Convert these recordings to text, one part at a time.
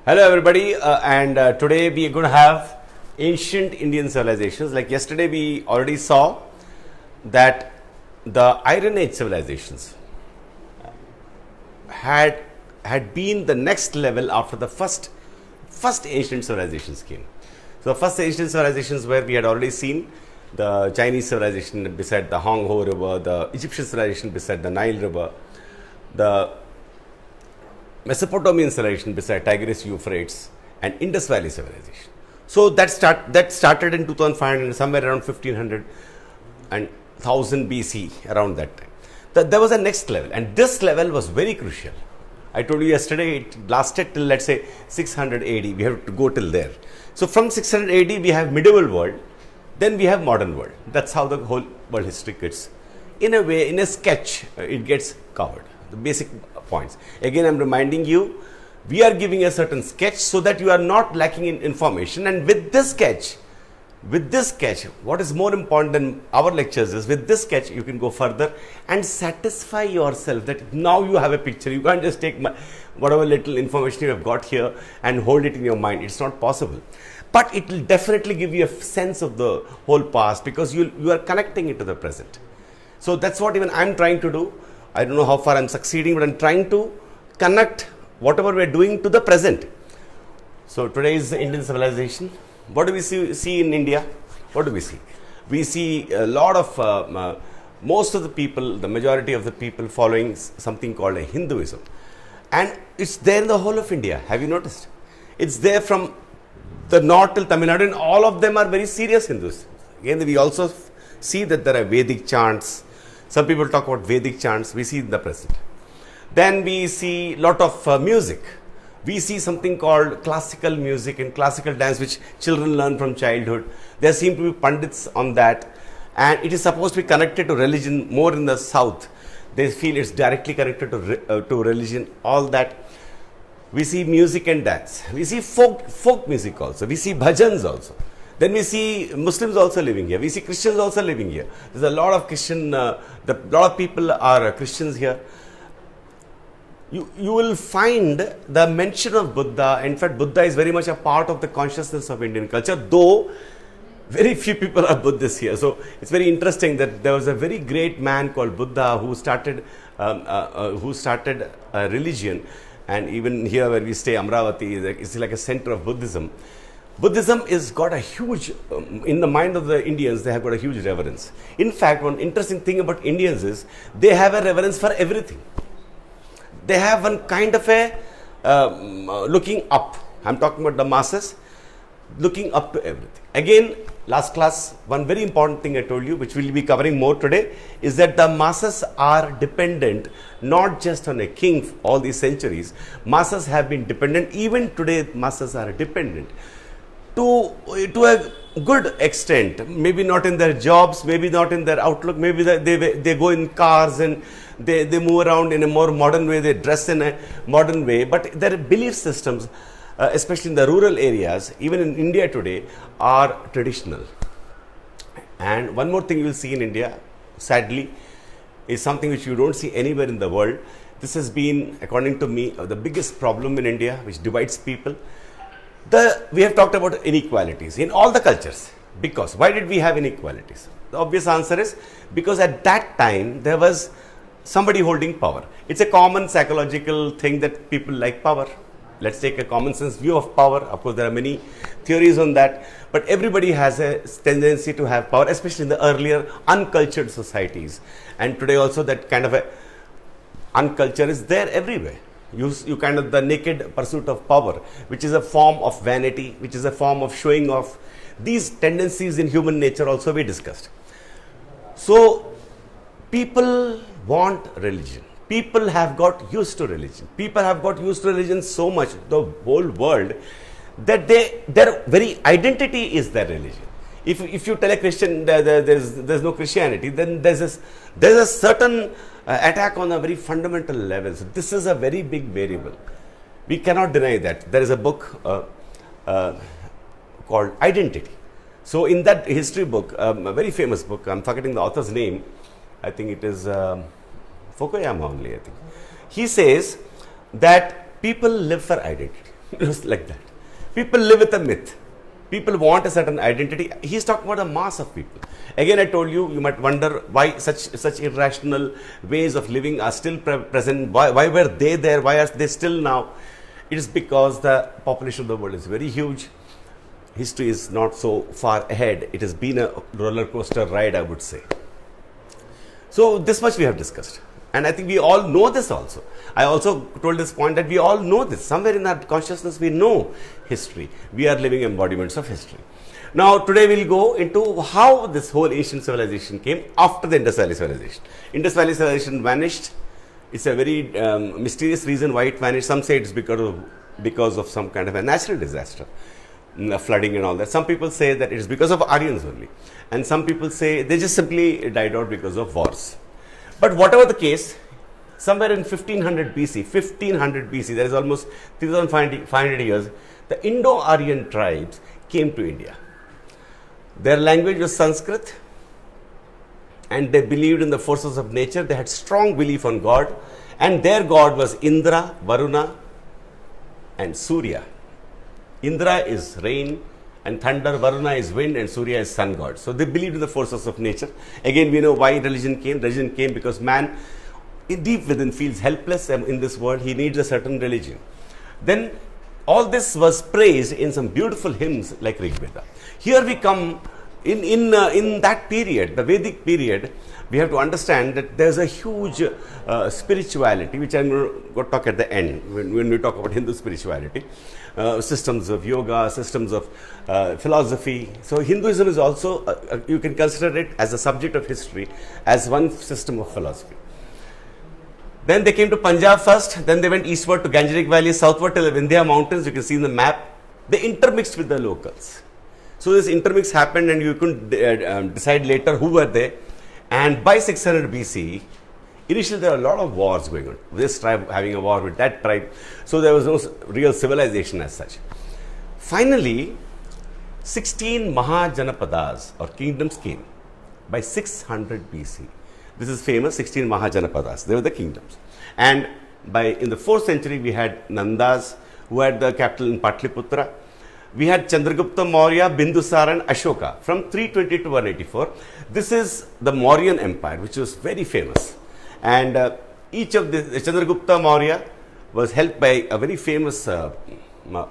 Hello everybody, and today we are going to have ancient Indian civilizations. Like yesterday we already saw that the Iron Age civilizations had been the next level after the first ancient civilizations came. So the first ancient civilizations where we had already seen the Chinese civilization beside the Hong-Ho river, the Egyptian civilization beside the Nile river, the Mesopotamian civilization beside Tigris Euphrates, and Indus Valley civilization. So that started in 2500, somewhere around 1500 and 1000 BC, around that time. There was a next level, and this level was very crucial. I told you yesterday it lasted till, let's say, 600 AD. We have to go till there. So from 600 AD we have medieval world, then we have modern world. That's how the whole world history gets, in a way, in a sketch, it gets covered. The basic points. Again, I am reminding you, we are giving a certain sketch so that you are not lacking in information. And with this sketch, what is more important than our lectures is, with this sketch you can go further and satisfy yourself that now you have a picture. You can't just take whatever little information you have got here and hold it in your mind. It's not possible. But it will definitely give you a sense of the whole past, because you are connecting it to the present. So that's what even I'm trying to do. I don't know how far I'm succeeding, but I'm trying to connect whatever we're doing to the present. So today is the Indian civilization. What do we see in India? What do we see? We see a lot of, most of the people, the majority of the people following something called a Hinduism. And it's there in the whole of India. Have you noticed? It's there from the north till Tamil Nadu, and all of them are very serious Hindus. Again, we also see that there are Vedic chants. Some people talk about Vedic chants. We see in the present. Then we see lot of music. We see something called classical music and classical dance, which children learn from childhood. There seem to be pundits on that, and it is supposed to be connected to religion more in the south. They feel it's directly connected to religion. All that. We see music and dance. We see folk music also. We see bhajans also. Then we see Muslims also living here. We see Christians also living here. There's a lot of Christian, lot of people are Christians here. You will find the mention of Buddha. In fact, Buddha is very much a part of the consciousness of Indian culture, though very few people are Buddhists here. So it's very interesting that there was a very great man called Buddha who started a religion. And even here where we stay, Amravati, it's like a center of Buddhism. Buddhism is got a huge, in the mind of the Indians, they have got a huge reverence. In fact, one interesting thing about Indians is they have a reverence for everything. They have one kind of a looking up. I'm talking about the masses, looking up to everything. Again, last class, one very important thing I told you, which we'll be covering more today, is that the masses are dependent not just on a king all these centuries. Masses have been dependent. Even today, masses are dependent to a good extent. Maybe not in their jobs, maybe not in their outlook, maybe they go in cars and they move around in a more modern way, they dress in a modern way, but their belief systems, especially in the rural areas, even in India today, are traditional. And one more thing you will see in India, sadly, is something which you don't see anywhere in the world. This has been, according to me, the biggest problem in India, which divides people. We have talked about inequalities in all the cultures. Because why did we have inequalities? The obvious answer is because at that time there was somebody holding power. It's a common psychological thing that people like power. Let's take a common sense view of power. Of course, there are many theories on that, but everybody has a tendency to have power, especially in the earlier uncultured societies. And today also that kind of a unculture is there everywhere. You kind of the naked pursuit of power, which is a form of vanity, which is a form of showing off. These tendencies in human nature also we discussed. So people want religion. People have got used to religion. People have got used to religion so much, the whole world, that their very identity is their religion. If you tell a Christian there's no Christianity, then there's a certain attack on a very fundamental level. So this is a very big variable. We cannot deny that. There is a book called Identity. So in that history book, a very famous book, I'm forgetting the author's name. I think it is Fukuyama only, I think. He says that people live for identity. Just like that. People live with a myth. People want a certain identity. He's talking about the mass of people. Again, I told you, you might wonder why such irrational ways of living are still present. Why were they there? Why are they still now? It is because the population of the world is very huge. History is not so far ahead. It has been a roller coaster ride, I would say. So this much we have discussed. And I think we all know this also. I also told this point that we all know this. Somewhere in our consciousness we know history. We are living embodiments of history. Now today we will go into how this whole ancient civilization came after the Indus Valley civilization. Indus Valley civilization vanished. It's a very mysterious reason why it vanished. Some say it's because of some kind of a natural disaster, flooding and all that. Some people say that it is because of Aryans only. And some people say they just simply died out because of wars. But whatever the case, somewhere in 1500 BC, that is almost 3500 years, the Indo-Aryan tribes came to India. Their language was Sanskrit, and they believed in the forces of nature. They had strong belief on God, and their god was Indra, Varuna, and Surya. Indra is rain and thunder, Varuna is wind, and Surya is sun god. So they believed in the forces of nature. Again, we know why religion came. Religion came because man deep within feels helpless in this world. He needs a certain religion. Then all this was praised in some beautiful hymns like Rig Veda. Here we come in that period, the Vedic period. We have to understand that there's a huge spirituality, which I'm going to talk at the end when we talk about Hindu spirituality, systems of yoga, systems of philosophy. So Hinduism is also, you can consider it as a subject of history, as one system of philosophy. Then they came to Punjab first, then they went eastward to Gangetic Valley, southward to the Vindhya mountains. You can see in the map, they intermixed with the locals. So this intermix happened, and you couldn't decide later who were they. And by 600 BC, initially there were a lot of wars going on. This tribe having a war with that tribe. So there was no real civilization as such. Finally, 16 Mahajanapadas or kingdoms came by 600 BC. This is famous, 16 Mahajanapadas. They were the kingdoms. And in the 4th century, we had Nandas, who had the capital in Patliputra. We had Chandragupta Maurya, Bindusara, and Ashoka from 320 to 184. This is the Mauryan Empire, which was very famous. And each of the Chandragupta Maurya was helped by a very famous, I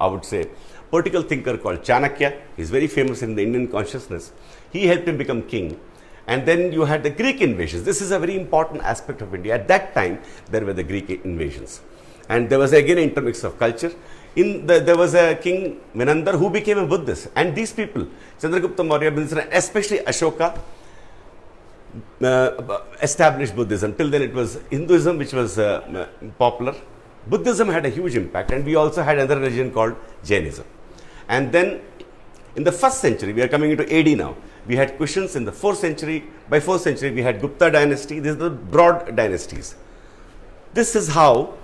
would say, political thinker called Chanakya. He's very famous in the Indian consciousness. He helped him become king. And then you had the Greek invasions. This is a very important aspect of India. At that time, there were the Greek invasions. And there was again an intermix of culture. There was a king, Menandar, who became a Buddhist. And these people, Chandragupta Maurya, Bindusara, especially Ashoka, established Buddhism. Till then it was Hinduism which was popular. Buddhism had a huge impact, and we also had another religion called Jainism. And then in the 1st century, we are coming into AD now, we had Kushans. In the 4th century, by 4th century we had Gupta dynasty. These are the broad dynasties. This is how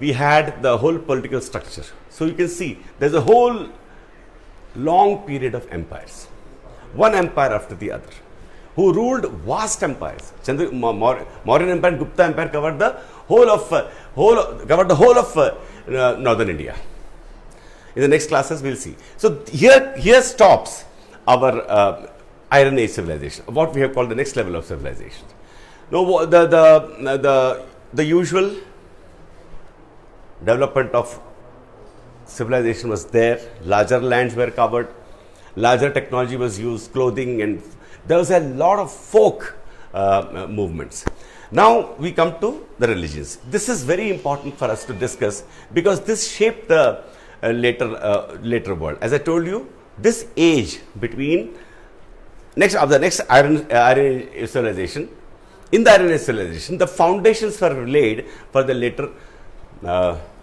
we had the whole political structure. So you can see there's a whole long period of empires, one empire after the other, who ruled vast empires. Mauryan Empire and Gupta Empire covered the whole of northern India. In the next classes, we'll see. So here stops our Iron Age civilization, what we have called the next level of civilization. Now, the usual development of civilization was there. Larger lands were covered, larger technology was used, clothing, and there was a lot of folk movements. Now we come to the religions. This is very important for us to discuss because this shaped the later world. As I told you, this age between the next Iron Age civilization, in the Iron Age civilization, the foundations were laid for the later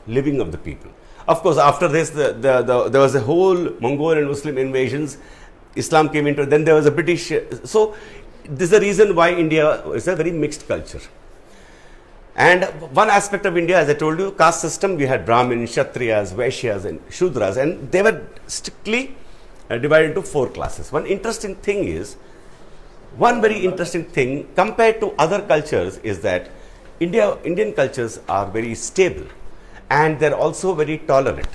living of the people. Of course, after this, there was a whole Mongol and Muslim invasions. Islam came into it. Then there was a British. So this is the reason why India is a very mixed culture. And one aspect of India, as I told you, caste system, we had Brahmins, Kshatriyas, Vaishyas, and Shudras, and they were strictly divided into 4 classes. One very interesting thing compared to other cultures is that Indian cultures are very stable, and they're also very tolerant.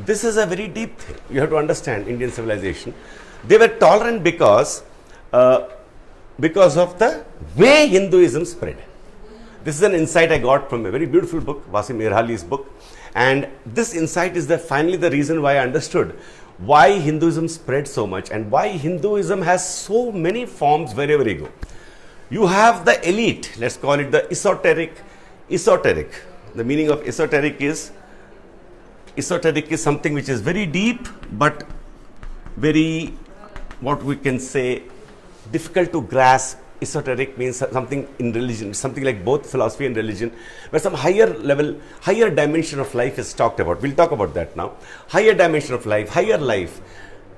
This is a very deep thing. You have to understand Indian civilization. They were tolerant because of the way Hinduism spread. This is an insight I got from a very beautiful book, Wasim Irhali's book. And this insight is finally the reason why I understood why Hinduism spread so much and why Hinduism has so many forms wherever you go. You have the elite, let's call it the esoteric. The meaning of esoteric is something which is very deep but very, what we can say, difficult to grasp. Esoteric means something in religion, something like both philosophy and religion, where some higher level, higher dimension of life is talked about. We'll talk about that now. Higher dimension of life, higher life.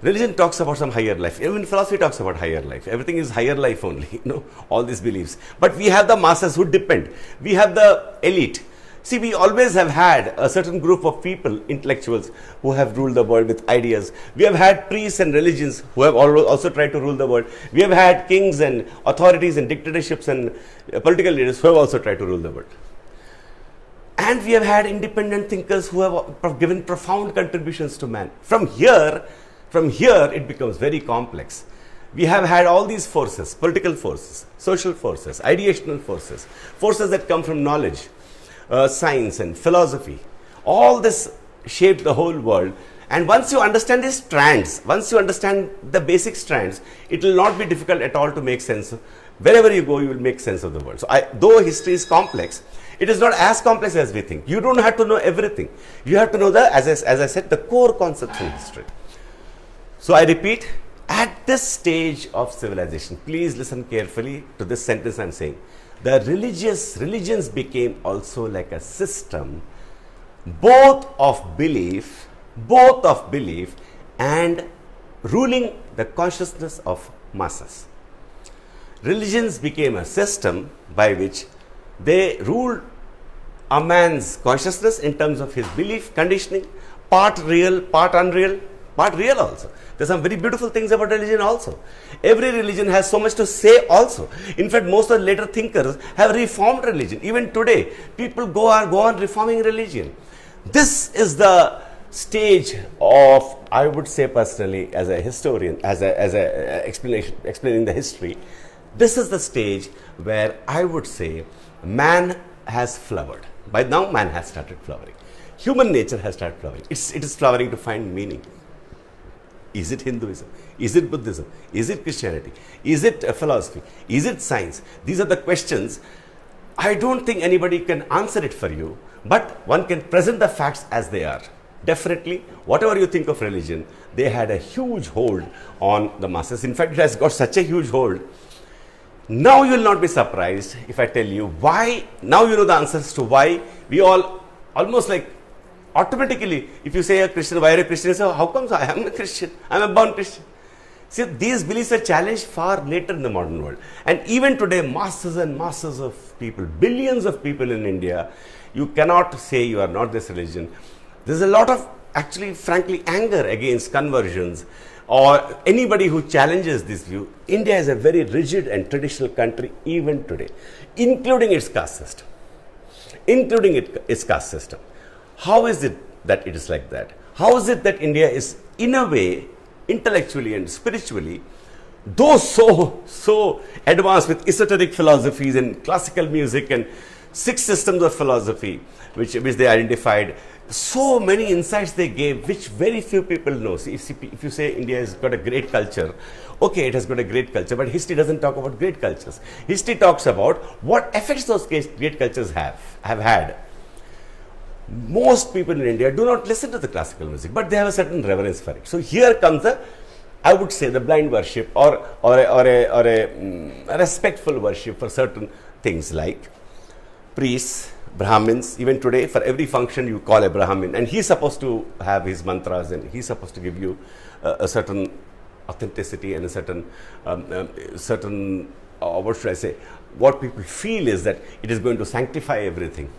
Religion talks about some higher life. Even philosophy talks about higher life. Everything is higher life only, all these beliefs. But we have the masses who depend. We have the elite. See, we always have had a certain group of people, intellectuals, who have ruled the world with ideas. We have had priests and religions who have also tried to rule the world. We have had kings and authorities and dictatorships and political leaders who have also tried to rule the world. And we have had independent thinkers who have given profound contributions to man. From here, it becomes very complex. We have had all these forces, political forces, social forces, ideational forces, forces that come from knowledge, science and philosophy. All this shaped the whole world. And once you understand these strands, once you understand the basic strands, it will not be difficult at all to make sense. Wherever you go, you will make sense of the world. So though history is complex, it is not as complex as we think. You don't have to know everything. You have to know as I said, the core concepts in history. So I repeat, at this stage of civilization, please listen carefully to this sentence I am saying. The religions became also like a system, both of belief and ruling the consciousness of masses. Religions became a system by which they ruled a man's consciousness in terms of his belief, conditioning, part real, part unreal, part real also. There's some very beautiful things about religion also. Every religion has so much to say also. In fact, most of the later thinkers have reformed religion. Even today, people go on reforming religion. This is the stage of, I would say personally, as a historian, as a explaining the history, this is the stage where I would say man has flowered. By now, man has started flowering. Human nature has started flowering. It is flowering to find meaning. Is it Hinduism? Is it Buddhism? Is it Christianity? Is it philosophy? Is it science? These are the questions. I don't think anybody can answer it for you, but one can present the facts as they are. Definitely, whatever you think of religion, they had a huge hold on the masses. In fact, it has got such a huge hold. Now you will not be surprised if I tell you why. Now you know the answers to why we all almost like automatically, if you say a Christian, why are you a Christian? You say, how comes I am a Christian? I am a born Christian. See, these beliefs are challenged far later in the modern world. And even today, masses and masses of people, billions of people in India, you cannot say you are not this religion. There is a lot of, actually, frankly, anger against conversions or anybody who challenges this view. India is a very rigid and traditional country even today, including its caste system. How is it that it is like that? How is it that India is, in a way, intellectually and spiritually, though so advanced with esoteric philosophies and classical music and 6 systems of philosophy which they identified, so many insights they gave which very few people know. See, if you say India has got a great culture, okay, it has got a great culture, but history doesn't talk about great cultures. History talks about what effects those great cultures have had. Most people in India do not listen to the classical music, but they have a certain reverence for it. So here comes I would say, the blind worship or a respectful worship for certain things like priests, Brahmins. Even today, for every function you call a Brahmin, and he's supposed to have his mantras and he's supposed to give you a certain authenticity and a certain what should I say, what people feel is that it is going to sanctify everything.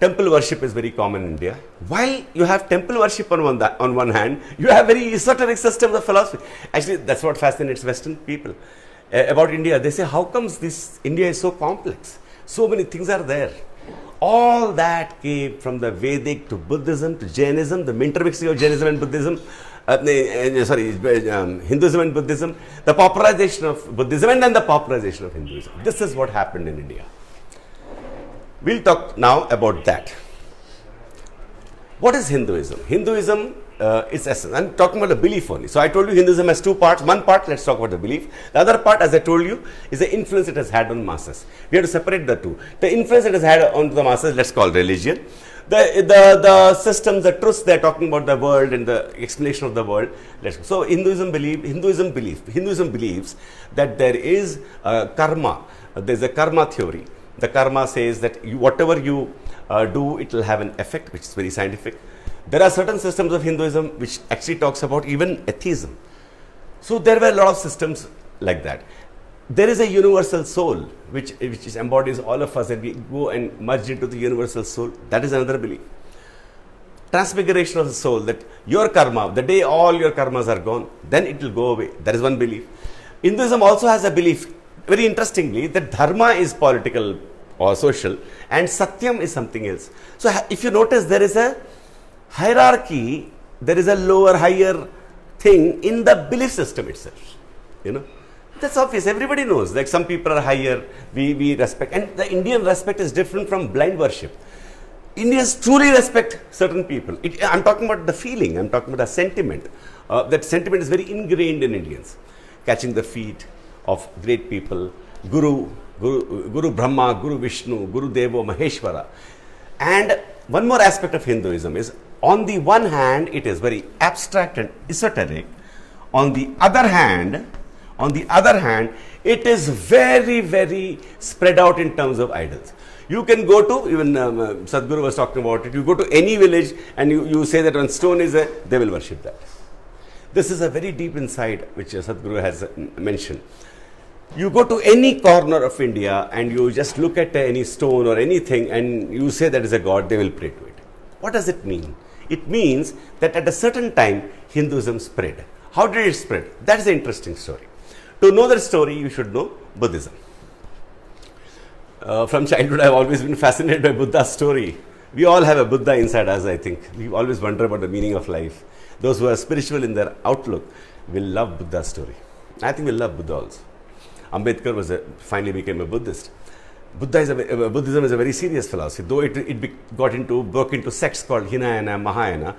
Temple worship is very common in India. While you have temple worship on one hand, you have very esoteric systems of philosophy. Actually, that's what fascinates Western people about India. They say, how comes India is so complex? So many things are there. All that came from the Vedic to Buddhism to Jainism, the intermixing of Jainism and Buddhism, Hinduism and Buddhism, the popularization of Buddhism and then the popularization of Hinduism. This is what happened in India. We'll talk now about that. What is Hinduism? Hinduism is essence. I'm talking about the belief only. So I told you Hinduism has two parts. One part, let's talk about the belief. The other part, as I told you, is the influence it has had on masses. We have to separate the two. The influence it has had on the masses, let's call religion. The systems, the truths they are talking about the world and the explanation of the world. So Hinduism believes that there is karma. There is a karma theory. The karma says that whatever you do, it will have an effect, which is very scientific. There are certain systems of Hinduism which actually talks about even atheism. So there were a lot of systems like that. There is a universal soul which embodies all of us, and we go and merge into the universal soul. That is another belief. Transfiguration of the soul, that your karma, the day all your karmas are gone, then it will go away. That is one belief. Hinduism also has a belief, very interestingly, that dharma is political or social and satyam is something else. So if you notice, there is a hierarchy, there is a lower, higher thing in the belief system itself. That's obvious. Everybody knows. Like some people are higher, we respect. And the Indian respect is different from blind worship. Indians truly respect certain people. I'm talking about the feeling, I'm talking about the sentiment. That sentiment is very ingrained in Indians. Catching the feet of great people, Guru Brahma, Guru Vishnu, Guru Devo Maheshwara. And one more aspect of Hinduism is, on the one hand, it is very abstract and esoteric. On the other hand, it is very, very spread out in terms of idols. You can go to, even Sadhguru was talking about it, you go to any village and you say that when stone is there, they will worship that. This is a very deep insight which Sadhguru has mentioned. You go to any corner of India and you just look at any stone or anything and you say that is a god, they will pray to it. What does it mean? It means that at a certain time, Hinduism spread. How did it spread? That is an interesting story. To know that story, you should know Buddhism. From childhood, I have always been fascinated by Buddha's story. We all have a Buddha inside us, I think. We always wonder about the meaning of life. Those who are spiritual in their outlook will love Buddha's story. I think we'll love Buddha also. Ambedkar finally became a Buddhist. Buddhism is a very serious philosophy. Though it broke into sects called Hinayana, Mahayana,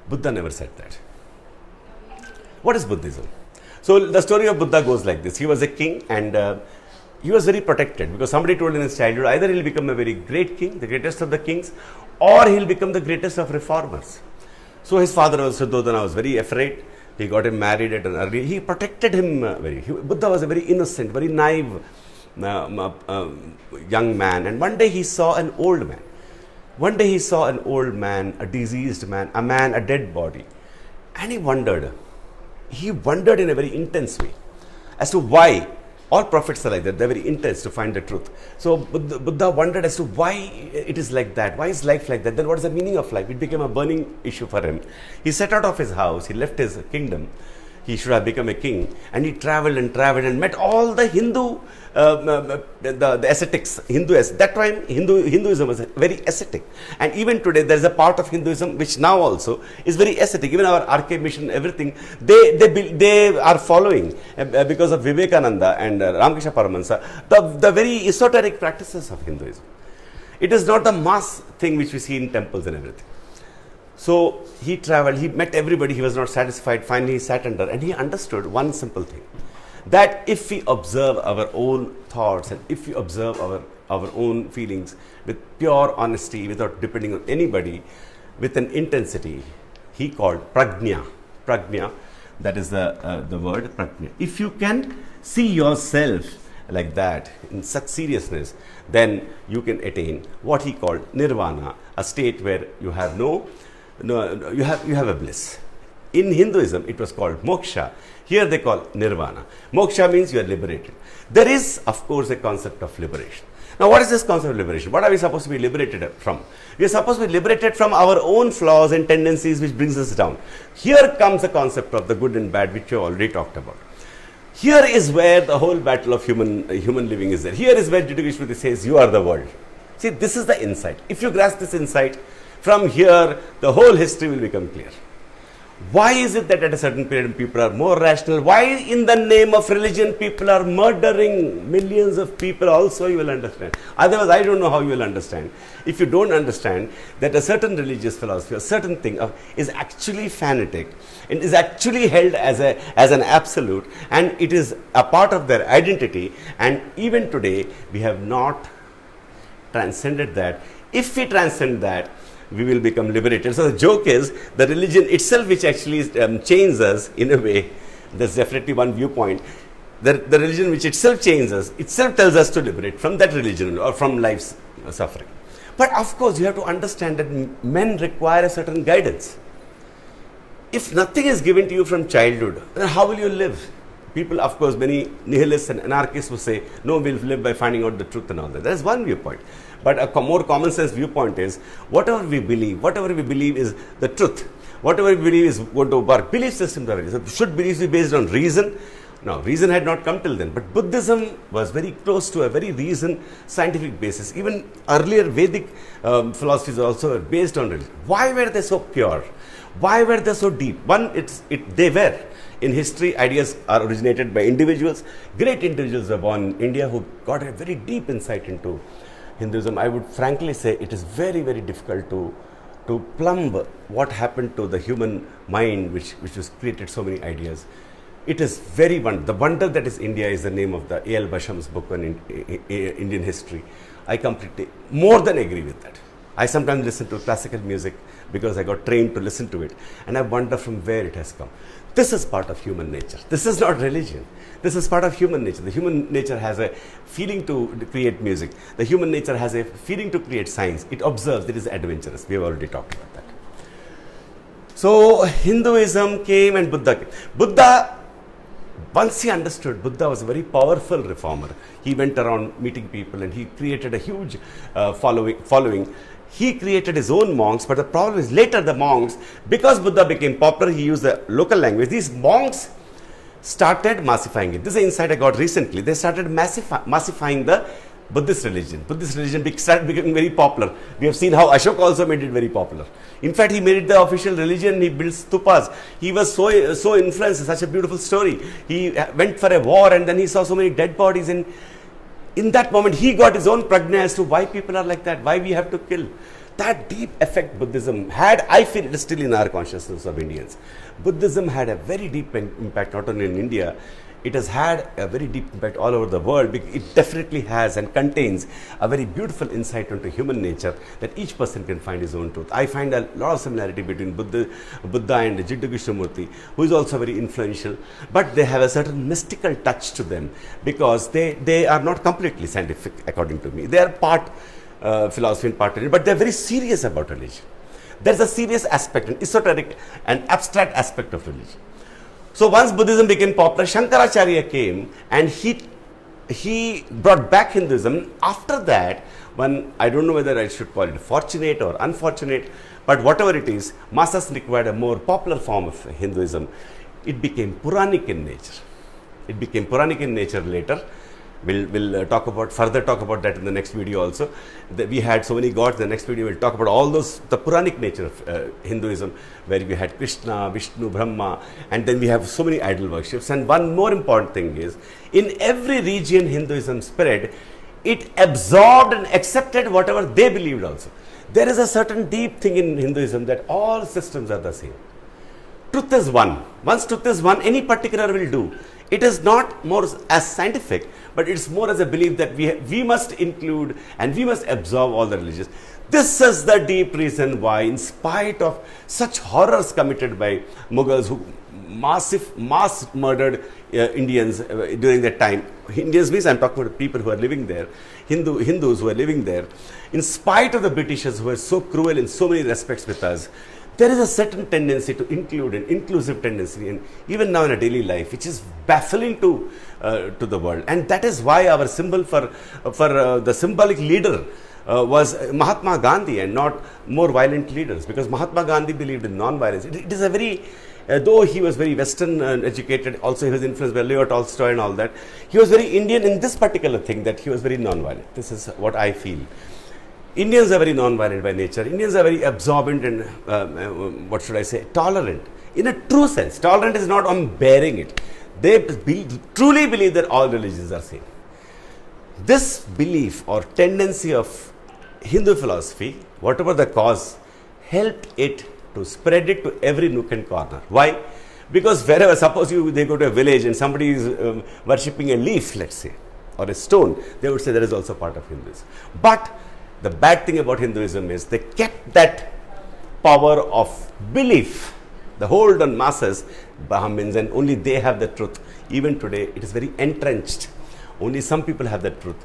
Buddha never said that. What is Buddhism? So the story of Buddha goes like this. He was a king and he was very protected because somebody told in his childhood, either he'll become a very great king, the greatest of the kings, or he'll become the greatest of reformers. So his father, Suddhodana, was very afraid. He got him married at an early. He protected him Buddha was a very innocent, very naive young man. And one day he saw an old man. A diseased man, a dead body. And he wondered. He wondered in a very intense way as to why. All prophets are like that. They're very intense to find the truth. So Buddha wondered as to why it is like that. Why is life like that? Then what is the meaning of life? It became a burning issue for him. He set out of his house. He left his kingdom. He should have become a king. And he traveled and met all the Hindu, the ascetics, Hinduists. That time Hinduism was very ascetic. And even today there is a part of Hinduism which now also is very ascetic. Even our RK mission, everything, they are following because of Vivekananda and Ramakrishna Paramahansa, the very esoteric practices of Hinduism. It is not the mass thing which we see in temples and everything. So he traveled, he met everybody, he was not satisfied, finally he sat under and he understood one simple thing, that if we observe our own thoughts and if we observe our own feelings with pure honesty, without depending on anybody, with an intensity, he called prajna. Prajna, that is the word prajna. If you can see yourself like that, in such seriousness, then you can attain what he called nirvana, a state where you have you have a bliss. In Hinduism, it was called moksha. Here they call nirvana. Moksha means you are liberated. There is, of course, a concept of liberation. Now, what is this concept of liberation? What are we supposed to be liberated from? We are supposed to be liberated from our own flaws and tendencies which brings us down. Here comes the concept of the good and bad, which we have already talked about. Here is where the whole battle of human living is there. Here is where Jiddu Vishnuti says, you are the world. See, this is the insight. If you grasp this insight, from here, the whole history will become clear. Why is it that at a certain period people are more rational? Why in the name of religion people are murdering millions of people? Also you will understand. Otherwise I don't know how you will understand. If you don't understand that a certain religious philosophy, a certain thing is actually fanatic and is actually held as an absolute, and it is a part of their identity, and even today we have not transcended that. If we transcend that, we will become liberated. So the joke is the religion itself which actually chains us in a way. That's definitely one viewpoint. The religion which itself chains us, itself tells us to liberate from that religion or from life's suffering. But of course you have to understand that men require a certain guidance. If nothing is given to you from childhood, then how will you live? People, of course, many nihilists and anarchists will say, no, we'll live by finding out the truth and all that. That is one viewpoint. But a more common sense viewpoint is, whatever we believe is the truth. Whatever we believe is going to work. Belief systems are very, should beliefs be based on reason? No, reason had not come till then. But Buddhism was very close to a very reason, scientific basis. Even earlier Vedic philosophies also were based on religion. Why were they so pure? Why were they so deep? One, they were. In history, ideas are originated by individuals. Great individuals were born in India who got a very deep insight into Hinduism. I would frankly say it is very, very difficult to plumb what happened to the human mind which has created so many ideas. It is very the wonder that is India is the name of the A.L. Basham's book on Indian history. I completely, more than agree with that. I sometimes listen to classical music because I got trained to listen to it, and I wonder from where it has come. This is part of human nature. This is not religion. This is part of human nature. The human nature has a feeling to create music. The human nature has a feeling to create science. It observes, it is adventurous. We have already talked about that. So Hinduism came and Buddha came. Buddha, once he understood, Buddha was a very powerful reformer. He went around meeting people and he created a huge following. He created his own monks, but the problem is later the monks, because Buddha became popular, he used the local language. These monks started massifying it. This is an insight I got recently. They started massifying the Buddhist religion. Buddhist religion started becoming very popular. We have seen how Ashoka also made it very popular. In fact, he made it the official religion. He built stupas. He was so influenced. Such a beautiful story. He went for a war and then he saw so many dead bodies. And in that moment, he got his own prajna as to why people are like that, why we have to kill. That deep effect Buddhism had, I feel it is still in our consciousness of Indians. Buddhism had a very deep impact not only in India, it has had a very deep impact all over the world. It definitely has and contains a very beautiful insight into human nature that each person can find his own truth. I find a lot of similarity between Buddha and Jiddu Krishnamurti, who is also very influential, but they have a certain mystical touch to them because they are not completely scientific according to me. They are part philosophy and part religion, but they are very serious about religion. There is a serious aspect, an esoteric and abstract aspect of religion. So once Buddhism became popular, Shankaracharya came and he brought back Hinduism. After that, I don't know whether I should call it fortunate or unfortunate, but whatever it is, masses required a more popular form of Hinduism. It became Puranic in nature. It became Puranic in nature later. We'll further talk about that in the next video also. We had so many gods. The next video we'll talk about all those, the Puranic nature of Hinduism, where we had Krishna, Vishnu, Brahma, and then we have so many idol worships. And one more important thing is, in every region Hinduism spread, it absorbed and accepted whatever they believed also. There is a certain deep thing in Hinduism that all systems are the same. Truth is one. Once truth is one, any particular will do. It is not more as scientific, but it's more as a belief that we must include and we must absorb all the religions. This is the deep reason why, in spite of such horrors committed by Mughals who mass murdered Indians during that time. Indians means I'm talking about people who are living there, Hindus who are living there. In spite of the Britishers who were so cruel in so many respects with us, there is a certain tendency to include, an inclusive tendency, and even now in a daily life, which is baffling to the world. And that is why our symbol for the symbolic leader was Mahatma Gandhi and not more violent leaders, because Mahatma Gandhi believed in non-violence. It is a very, though he was very Western educated, also he was influenced by Leo Tolstoy and all that, he was very Indian in this particular thing, that he was very non-violent. This is what I feel. Indians are very non-violent by nature. Indians are very absorbent and, what should I say, tolerant. In a true sense, tolerant is not on bearing it. They truly believe that all religions are same. This belief or tendency of Hindu philosophy, whatever the cause, helped it to spread it to every nook and corner. Why? Because wherever, suppose they go to a village and somebody is worshipping a leaf, let's say, or a stone, they would say that is also part of Hinduism. But the bad thing about Hinduism is they kept that power of belief, the hold on masses, Brahmins, and only they have the truth. Even today, it is very entrenched. Only some people have that truth.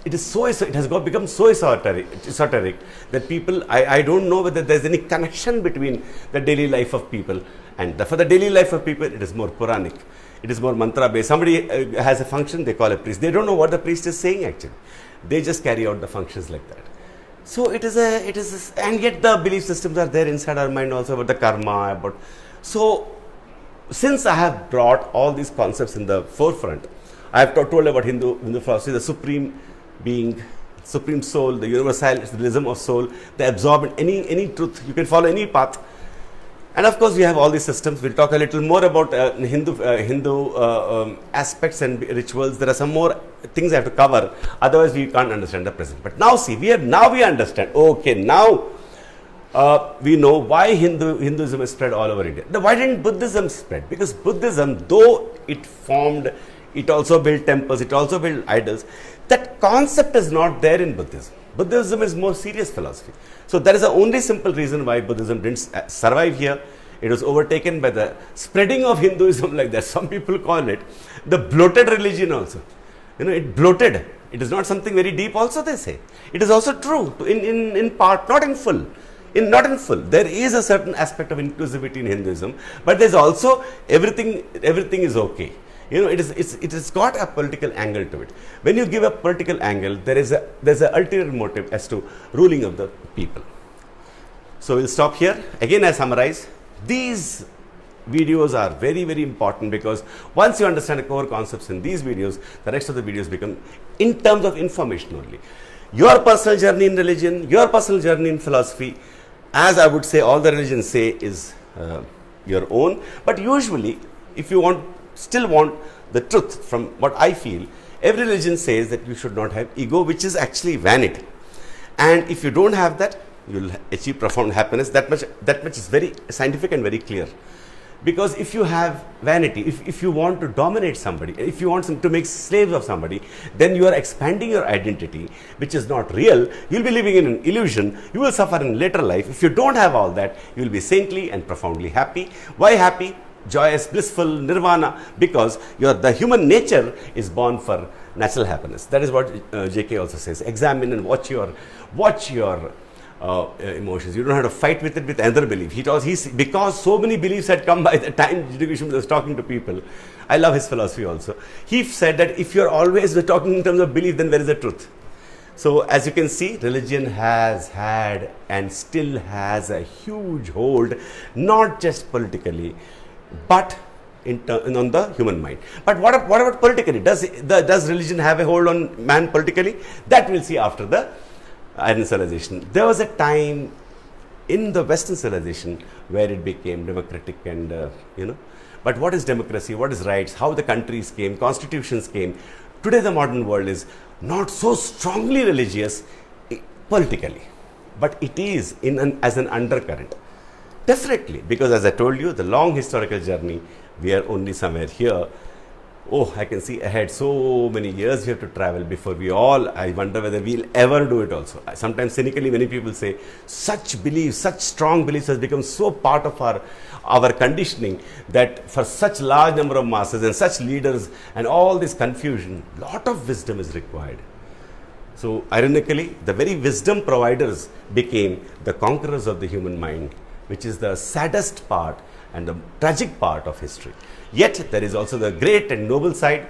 It has become so esoteric that people, I don't know whether there is any connection between the daily life of people. And for the daily life of people, it is more Puranic. It is more mantra based. Somebody has a function, they call a priest. They don't know what the priest is saying actually. They just carry out the functions like that. So and yet the belief systems are there inside our mind also about the karma, so since I have brought all these concepts in the forefront, I have told about Hindu philosophy, the supreme being, supreme soul, the universalism of soul, the absorbent, any truth, you can follow any path. And of course, we have all these systems. We'll talk a little more about Hindu aspects and rituals. There are some more things I have to cover. Otherwise, we can't understand the present. But now see, we understand. Okay, now we know why Hinduism is spread all over India. Now, why didn't Buddhism spread? Because Buddhism, though it formed, it also built temples, it also built idols. That concept is not there in Buddhism. Buddhism is more serious philosophy. So that is the only simple reason why Buddhism didn't survive here. It was overtaken by the spreading of Hinduism like that. Some people call it the bloated religion also. It bloated. It is not something very deep also, they say. It is also true in part, not in full. Not in full. There is a certain aspect of inclusivity in Hinduism, but there is also everything is okay. It has got a political angle to it. When you give a political angle, there's an ulterior motive as to ruling of the people. So we'll stop here. Again, I summarize. These videos are very, very important because once you understand the core concepts in these videos, the rest of the videos become in terms of information only. Your personal journey in religion, your personal journey in philosophy, as I would say, all the religions say is your own. But usually, if you still want the truth from what I feel, every religion says that you should not have ego, which is actually vanity. And if you don't have that, you will achieve profound happiness. That much is very scientific and very clear. Because if you have vanity, if you want to dominate somebody, if you want to make slaves of somebody, then you are expanding your identity, which is not real. You will be living in an illusion. You will suffer in later life. If you don't have all that, you will be saintly and profoundly happy. Why happy? Joyous, blissful, nirvana, because the human nature is born for natural happiness. That is what JK also says. Examine and watch your emotions. You don't have to fight with it with another belief. Because so many beliefs had come by the time Jiddu was talking to people. I love his philosophy also. He said that if you're always talking in terms of belief, then where is the truth? So as you can see, religion has had and still has a huge hold, not just politically, but on the human mind. But what about politically? Does religion have a hold on man politically? That we'll see after the Iron civilization. There was a time in the Western civilization where it became democratic and, But what is democracy? What is rights? How the countries came, constitutions came. Today the modern world is not so strongly religious politically, but it is as an undercurrent. Definitely, because as I told you, the long historical journey, we are only somewhere here. Oh, I can see ahead so many years we have to travel before I wonder whether we'll ever do it also. Sometimes cynically, many people say, such beliefs, such strong beliefs has become so part of our conditioning that for such large number of masses and such leaders and all this confusion, lot of wisdom is required. So ironically, the very wisdom providers became the conquerors of the human mind, which is the saddest part and the tragic part of history. Yet there is also the great and noble side.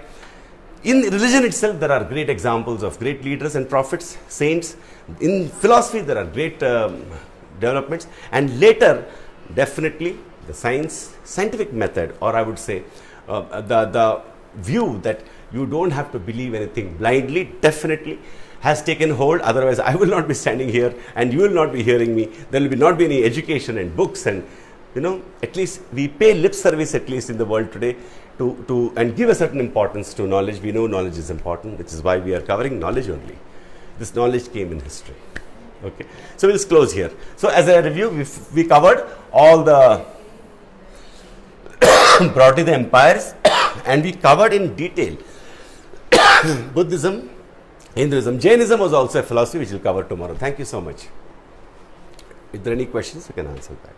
In religion itself, there are great examples of great leaders and prophets, saints. In philosophy, there are great developments. And later, definitely, the scientific method, or I would say, the view that you don't have to believe anything blindly, definitely. has taken hold. Otherwise, I will not be standing here and you will not be hearing me. There will not be any education and books, and at least we pay lip service, at least in the world today, to and give a certain importance to knowledge. We know knowledge is important, which is why we are covering knowledge only. This knowledge came in history. Okay, so we'll just close here. So as a review, we covered all the broadly the empires, and we covered in detail Buddhism, Hinduism. Jainism was also a philosophy which we'll cover tomorrow. Thank you so much. If there are any questions, we can answer that.